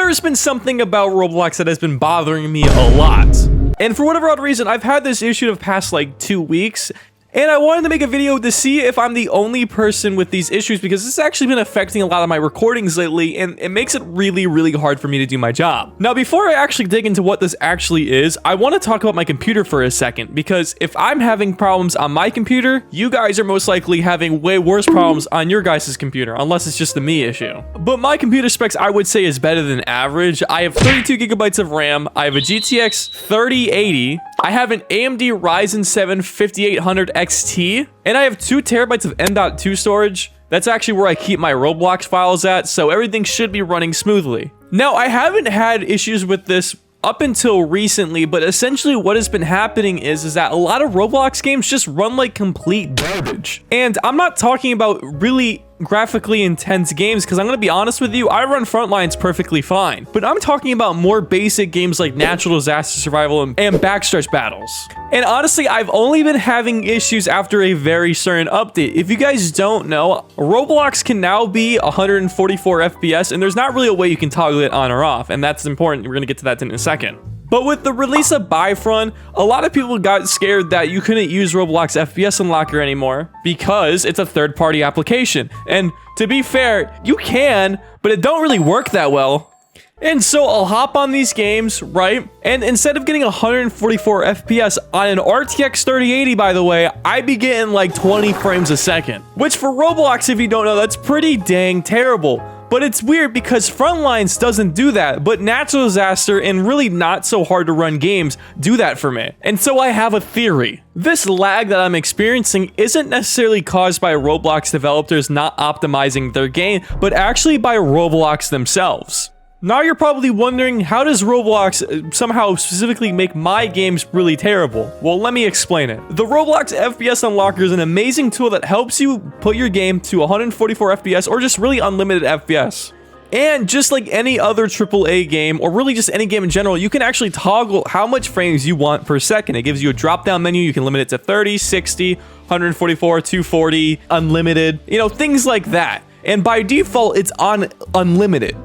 there's been something about Roblox that has been bothering me a lot. And for whatever odd reason, I've had this issue the past like 2 weeks. And I wanted to make a video to see if I'm the only person with these issues, because it's actually been affecting a lot of my recordings lately, and it makes it really, really hard for me to do my job. Now, before I actually dig into what this actually is, I want to talk about my computer for a second, because if I'm having problems on my computer, you guys are most likely having way worse problems on your guys' computer, unless it's just a me issue. But my computer specs, I would say, is better than average. I have 32 gigabytes of RAM, I have a GTX 3080, I have an AMD Ryzen 7 5800 XT, and I have 2 terabytes of M.2 storage. That's actually where I keep my Roblox files at, so everything should be running smoothly. Now, I haven't had issues with this up until recently, but essentially what has been happening is that a lot of Roblox games just run like complete garbage. And I'm not talking about really graphically intense games, because I'm going to be honest with you, I run Frontlines perfectly fine. But I'm talking about more basic games like natural disaster survival and backstretch battles. And honestly, I've only been having issues after a very certain update. If you guys don't know, Roblox can now be 144 FPS, and there's not really a way you can toggle it on or off, and that's important. We're going to get to that in a second. But with the release of Bifront, a lot of people got scared that you couldn't use Roblox FPS Unlocker anymore because it's a third-party application. And to be fair, you can, but it don't really work that well. And so I'll hop on these games, right? And instead of getting 144 FPS on an RTX 3080, by the way, I'd be getting like 20 frames a second. Which for Roblox, if you don't know, that's pretty dang terrible. But it's weird because Frontlines doesn't do that, but Natural Disaster and really not so hard to run games do that for me. And so I have a theory. This lag that I'm experiencing isn't necessarily caused by Roblox developers not optimizing their game, but actually by Roblox themselves. Now you're probably wondering, how does Roblox somehow specifically make my games really terrible? Well, let me explain it. The Roblox FPS Unlocker is an amazing tool that helps you put your game to 144 FPS or just really unlimited FPS. And just like any other AAA game, or really just any game in general, you can actually toggle how much frames you want per second. It gives you a drop-down menu. You can limit it to 30, 60, 144, 240, unlimited, things like that. And by default, it's on unlimited,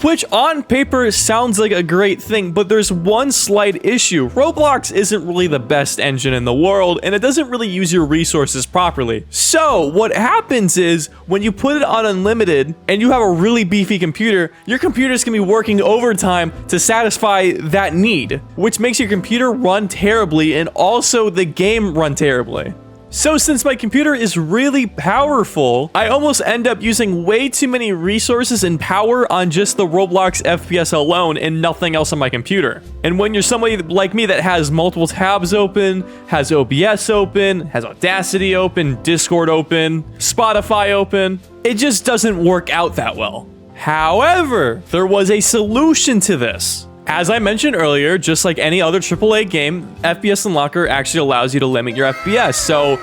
which on paper sounds like a great thing, but there's one slight issue. Roblox isn't really the best engine in the world, and it doesn't really use your resources properly. So what happens is, when you put it on unlimited and you have a really beefy computer, your computer's gonna be working overtime to satisfy that need, which makes your computer run terribly and also the game run terribly. So since my computer is really powerful, I almost end up using way too many resources and power on just the Roblox FPS alone and nothing else on my computer. And when you're somebody like me that has multiple tabs open, has OBS open, has Audacity open, Discord open, Spotify open, it just doesn't work out that well. However, there was a solution to this. As I mentioned earlier, just like any other AAA game, FPS Unlocker actually allows you to limit your FPS, so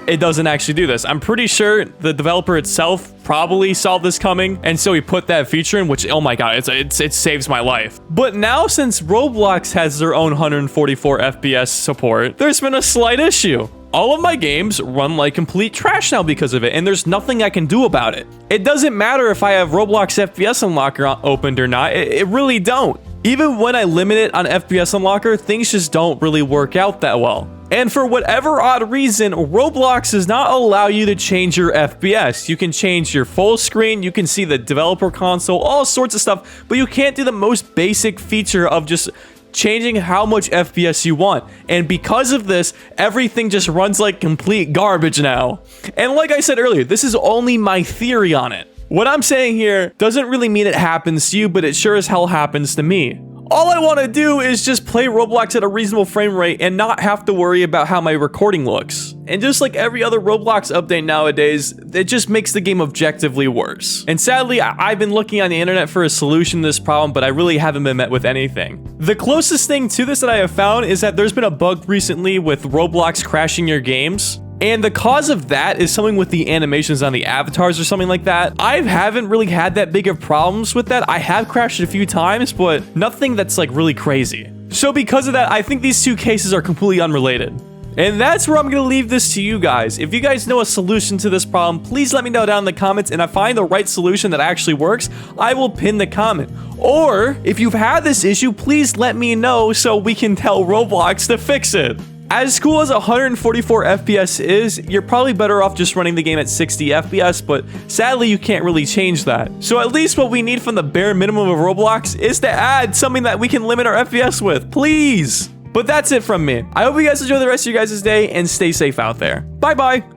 it doesn't actually do this. I'm pretty sure the developer itself probably saw this coming, and so he put that feature in, which, oh my god, it saves my life. But now, since Roblox has their own 144 FPS support, there's been a slight issue. All of my games run like complete trash now because of it, and there's nothing I can do about it. It doesn't matter if I have Roblox FPS Unlocker opened or not, it really don't. Even when I limit it on FPS Unlocker, things just don't really work out that well. And for whatever odd reason, Roblox does not allow you to change your FPS. You can change your full screen, you can see the developer console, all sorts of stuff, but you can't do the most basic feature of just changing how much FPS you want. And because of this, everything just runs like complete garbage now. And like I said earlier, this is only my theory on it. What I'm saying here doesn't really mean it happens to you, but it sure as hell happens to me. All I want to do is just play Roblox at a reasonable frame rate and not have to worry about how my recording looks. And just like every other Roblox update nowadays, it just makes the game objectively worse. And sadly, I've been looking on the internet for a solution to this problem, but I really haven't been met with anything. The closest thing to this that I have found is that there's been a bug recently with Roblox crashing your games. And the cause of that is something with the animations on the avatars or something like that. I haven't really had that big of problems with that. I have crashed a few times, but nothing that's like really crazy. So because of that, I think these two cases are completely unrelated. And that's where I'm going to leave this to you guys. If you guys know a solution to this problem, please let me know down in the comments, and if I find the right solution that actually works, I will pin the comment. Or if you've had this issue, please let me know so we can tell Roblox to fix it. As cool as 144 FPS is, you're probably better off just running the game at 60 FPS, but sadly you can't really change that. So at least what we need from the bare minimum of Roblox is to add something that we can limit our FPS with, please. But that's it from me. I hope you guys enjoy the rest of your guys' day and stay safe out there. Bye bye.